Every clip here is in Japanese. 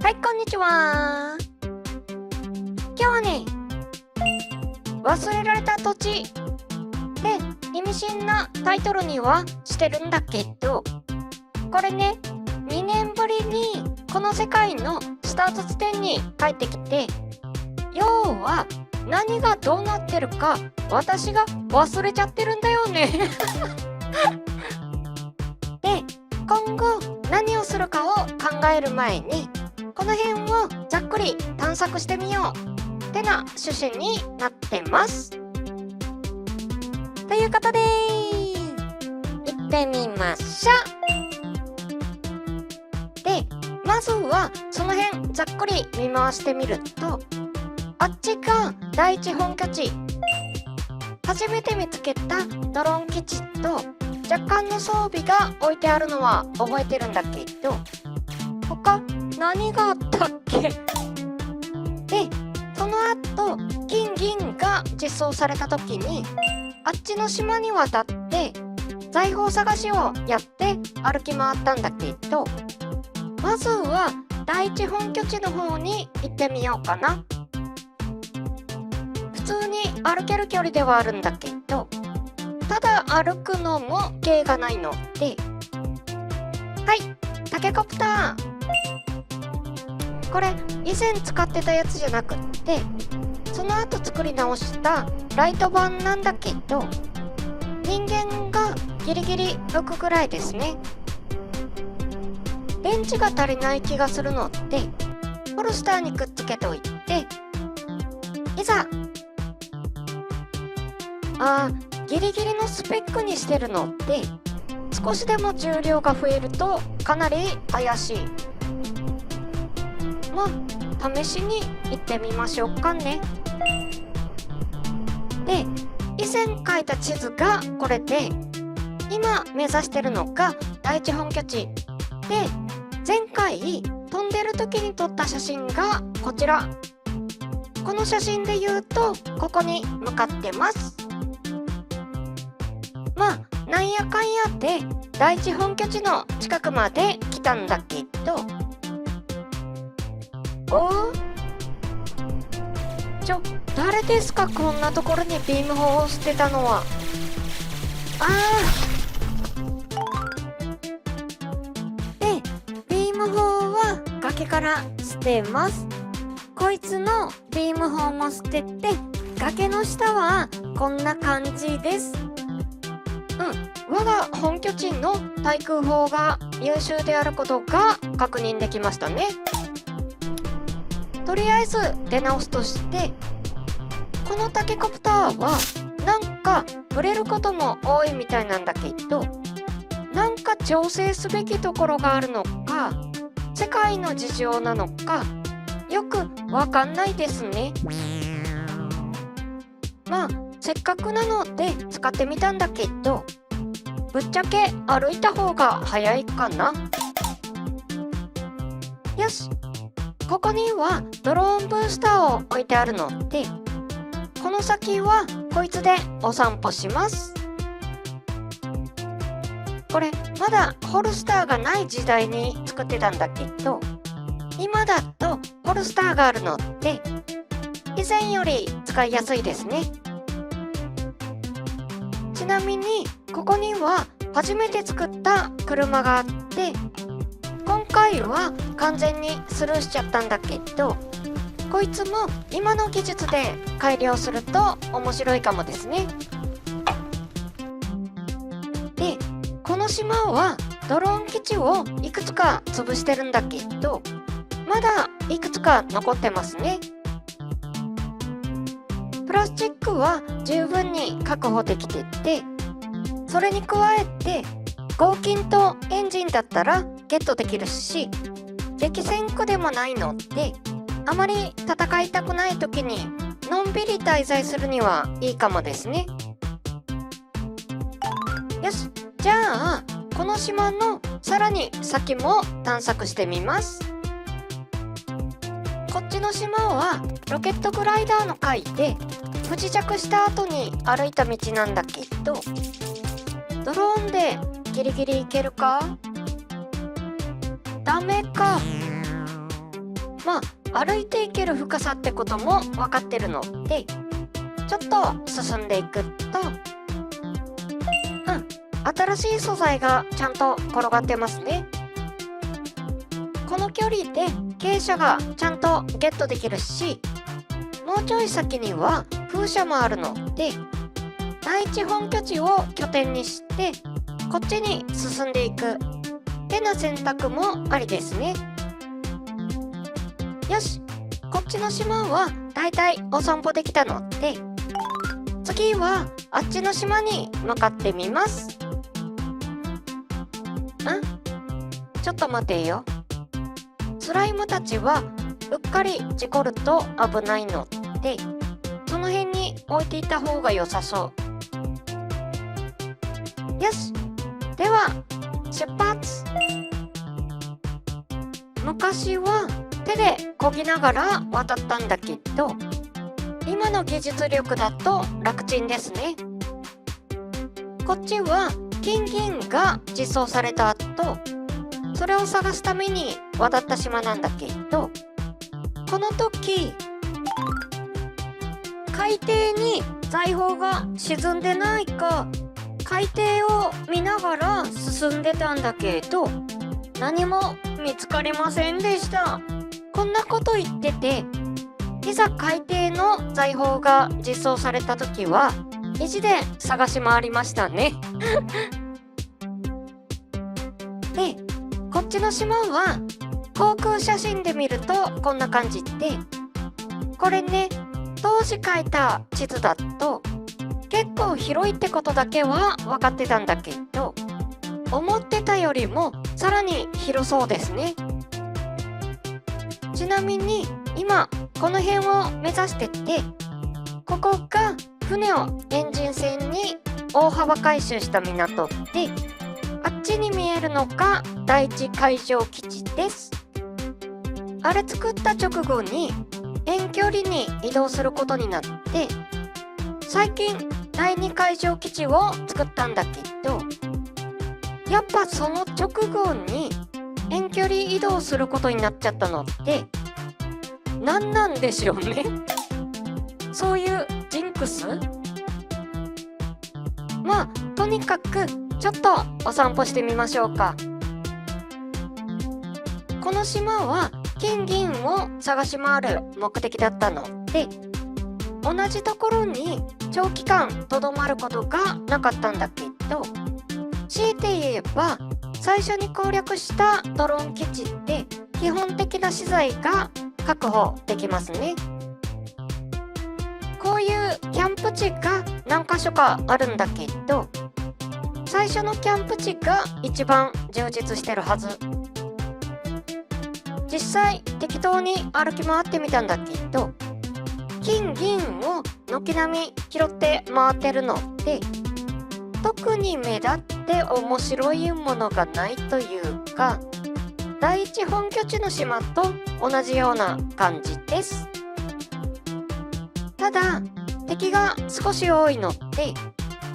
はい、こんにちは。今日はね、忘れられた土地で意味深なタイトルにはしてるんだけど、これね、2年ぶりにこの世界のスタート地点に帰ってきて、要は何がどうなってるか私が忘れちゃってるんだよね。で、今後何をするかを考える前に、この辺をざっくり探索してみようってな趣旨になってます。ということで、行ってみましょう。で、まずはその辺ざっくり見回してみると、あっちが第一本拠地。初めて見つけたドローン基地と若干の装備が置いてあるのは覚えてるんだけど、他何があったっけ？で、その後銀が実装された時にあっちの島に渡って財宝探しをやって歩き回ったんだけど、まずは第一本拠地の方に行ってみようかな。普通に歩ける距離ではあるんだけど、ただ歩くのも芸がないので、はい、タケコプター。これ以前使ってたやつじゃなくって、その後作り直したライト版なんだけど、人間がギリギリ浮くぐらいですね。電池が足りない気がするので、ホルスターにくっつけておいて、いざ。ギリギリのスペックにしてるので、少しでも重量が増えるとかなり怪しい。まあ、試しに行ってみましょうかね。で、以前書いた地図がこれで、今目指してるのが第一本拠地で、前回飛んでる時に撮った写真がこちら。この写真で言うとここに向かってます。まあなんやかんやで第一本拠地の近くまで来たんだけど、誰ですか、こんなところにビーム砲を捨てたのは。で、ビーム砲は崖から捨てます。こいつのビーム砲も捨てて、崖の下はこんな感じです。我が本拠地の対空砲が優秀であることが確認できましたね。とりあえず出直すとして、このタケコプターはなんかブレることも多いみたいなんだけど、なんか調整すべきところがあるのか、世界の事情なのか、よくわかんないですね。まあせっかくなので使ってみたんだけど、ぶっちゃけ歩いた方が早いかな。よし、ここにはドローンブースターを置いてあるので、この先はこいつでお散歩します。これまだホルスターがない時代に作ってたんだけど、今だとホルスターがあるので以前より使いやすいですね。ちなみにここには初めて作った車があって、今回は完全にスルーしちゃったんだけど、こいつも今の技術で改良すると面白いかもですね。で、この島はドローン基地をいくつか潰してるんだけど、まだいくつか残ってますね。プラスチックは十分に確保できてて、それに加えて合金とエンジンだったらゲットできるし、激戦区でもないので、あまり戦いたくない時にのんびり滞在するにはいいかもですね。よし、じゃあこの島のさらに先も探索してみます。こっちの島はロケットグライダーの回で不時着した後に歩いた道なんだけど、ドローンでギリギリ行けるか？ダメか。歩いていける深さってことも分かってるので、ちょっと進んでいくと、新しい素材がちゃんと転がってますね。この距離で傾斜がちゃんとゲットできるし、もうちょい先には風車もあるので、第一本拠地を拠点にしてこっちに進んでいくってな選択もありですね。よし、こっちの島はだいたいお散歩できたので、次はあっちの島に向かってみます。ちょっと待てよ。スライムたちはうっかり事故ると危ないので、その辺に置いていた方が良さそう。よし、では出発。昔は手で漕ぎながら渡ったんだけど、今の技術力だと楽ちんですね。こっちは金銀が実装された後、それを探すために渡った島なんだけど、この時海底に財宝が沈んでないか海底を見ながら進んでたんだけど、何も見つかりませんでした。こんなこと言ってて、いざ海底の財宝が実装された時は意地で探し回りましたね。で、こっちの島は航空写真で見るとこんな感じで、これね、当時描いた地図だと結構広いってことだけは分かってたんだけど、思ってたよりもさらに広そうですね。ちなみに今この辺を目指してて、ここが船をエンジン船に大幅改修した港で、あっちに見えるのが第一海上基地です。あれ作った直後に遠距離に移動することになって、最近第二海上基地を作ったんだけど、やっぱその直後に遠距離移動することになっちゃったのって何なんでしょうね。そういうジンクス？まあとにかくちょっとお散歩してみましょうか。この島は金銀を探し回る目的だったので、同じところに長期間とどまることがなかったんだけど、強いて言えば最初に攻略したドローン基地って基本的な資材が確保できますね。こういうキャンプ地が何か所かあるんだけど、最初のキャンプ地が一番充実してるはず。実際適当に歩き回ってみたんだけど、金銀を軒並み拾って回ってるので、特に目立って面白いものがないというか、第一本拠地の島と同じような感じです。ただ敵が少し多いので、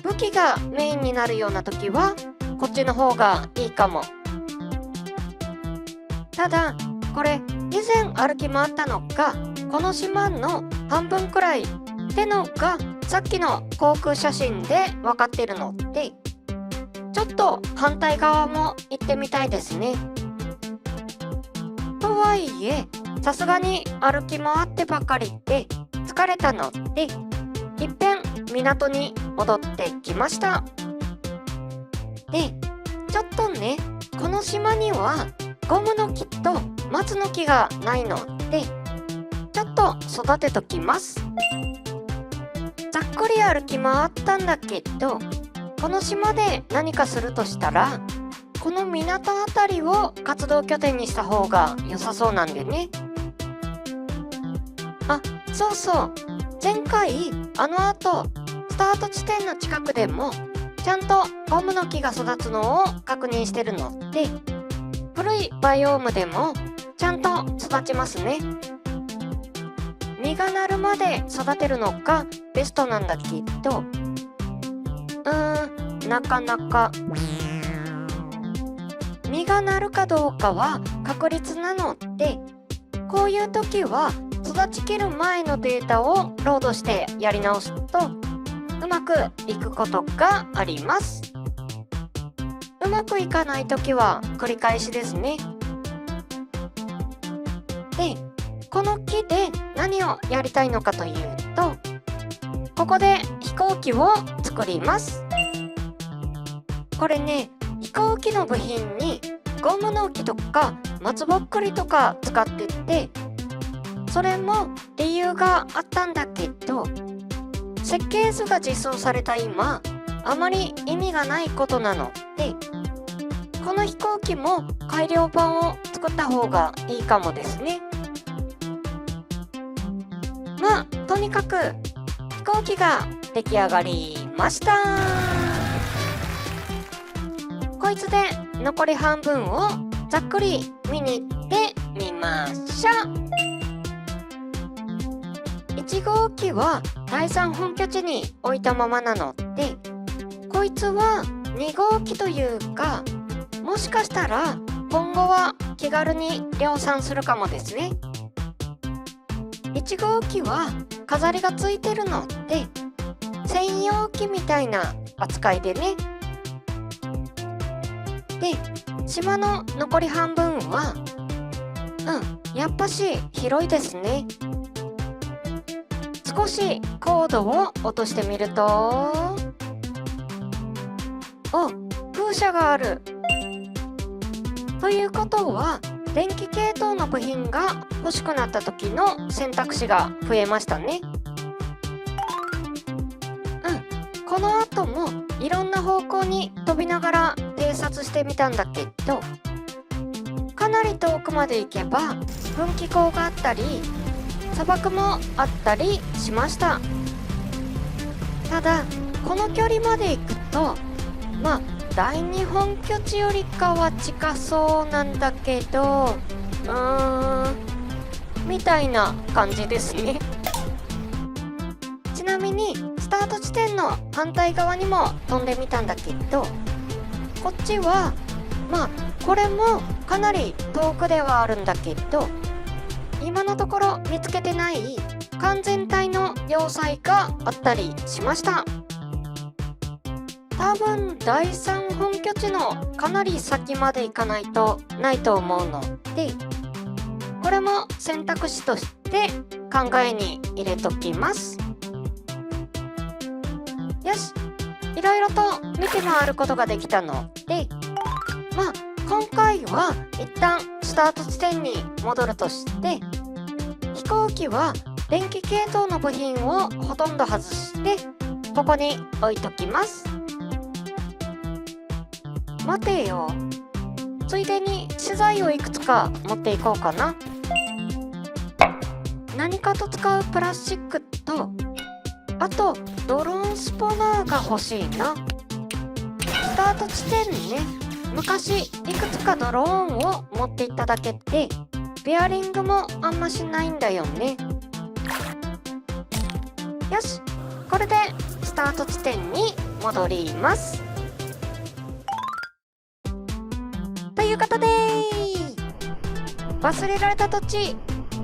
武器がメインになるような時はこっちの方がいいかも。ただこれ以前歩き回ったのがこの島の半分くらいってのがさっきの航空写真で分かってるので、ちょっと反対側も行ってみたいですね。とはいえさすがに歩き回ってばかりで疲れたので、いっぺん港に戻ってきました。で、ちょっとね、この島にはゴムの木と松の木がないので、ちょっと育てときます。ざっくり歩き回ったんだけど、この島で何かするとしたら、この港あたりを活動拠点にした方が良さそうなんでね。あ、そうそう。前回あの後スタート地点の近くでもちゃんとゴムの木が育つのを確認してるので、古いバイオームでもちゃんと育ちますね。実がなるまで育てるのがベストなんだけど、なかなか実がなるかどうかは確率なので、こういう時は育ちきる前のデータをロードしてやり直すとうまくいくことがあります。うまくいかない時は繰り返しですね。で、この木で何をやりたいのかというと、ここで飛行機を作ります。これね、飛行機の部品にゴムの木とか松ぼっくりとか使ってて、それも理由があったんだけど、設計図が実装された今あまり意味がないことなので、この飛行機も改良版を作った方がいいかもですね。まあとにかく飛行機が出来上がりました。こいつで残り半分をざっくり見に行ってみましょう。1号機は第3本拠地に置いたままなので、こいつは2号機というか、もしかしたら今後は気軽に量産するかもですね。1号機は飾りがついてるので専用機みたいな扱いでね。で、島の残り半分はやっぱし広いですね。少し高度を落としてみると、風車がある。ということは電気系統の部品が欲しくなった時の選択肢が増えましたね。この後もいろんな方向に飛びながら偵察してみたんだけど、かなり遠くまで行けば噴気口があったり砂漠もあったりしました。ただこの距離まで行くと第2本拠地よりかは近そうなんだけどみたいな感じですね。ちなみにスタート地点の反対側にも飛んでみたんだけど、こっちはこれもかなり遠くではあるんだけど、今のところ見つけてない完全体の要塞があったりしました。多分第3本拠地のかなり先まで行かないとないと思うので、これも選択肢として考えに入れときます。よし、いろいろと見て回ることができたので、今回は一旦スタート地点に戻るとして、飛行機は電気系統の部品をほとんど外してここに置いときます。待てよ、ついでに資材をいくつか持っていこうかな。何かと使うプラスチックと、あとドローンスポナーが欲しいな。スタート地点にね、昔いくつかドローンを持っていっただけでベアリングもあんましないんだよね。よし、これでスタート地点に戻ります。ということで忘れられた土地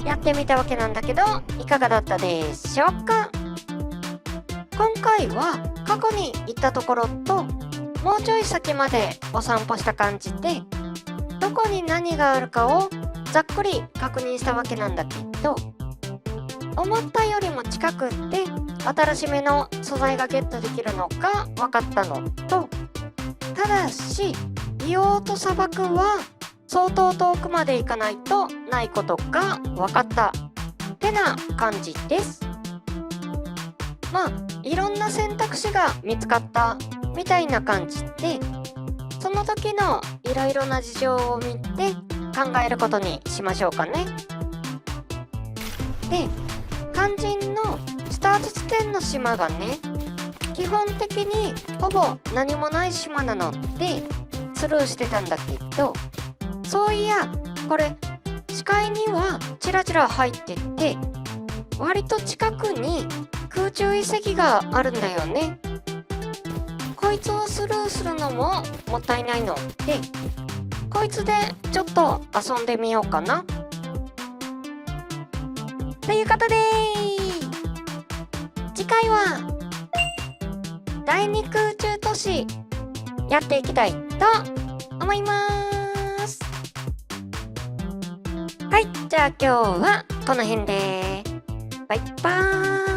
やってみたわけなんだけど、いかがだったでしょうか。今回は過去に行ったところともうちょい先までお散歩した感じで、どこに何があるかをざっくり確認したわけなんだけど、思ったよりも近くって新しめの素材がゲットできるのが分かったのと、ただし硫黄と砂漠は相当遠くまで行かないとないことが分かったってな感じです。いろんな選択肢が見つかったみたいな感じで、その時のいろいろな事情を見て考えることにしましょうかね。で、肝心のスタート地点の島がね、基本的にほぼ何もない島なのでスルーしてたんだけど、そういやこれ視界にはちらちら入ってて、割と近くに空中遺跡があるんだよね。こいつをスルーするのももったいないので、こいつでちょっと遊んでみようかな。ということで、次回は第二空中都市やっていきたいと思います。はい、じゃあ今日はこの辺でバイバーイ。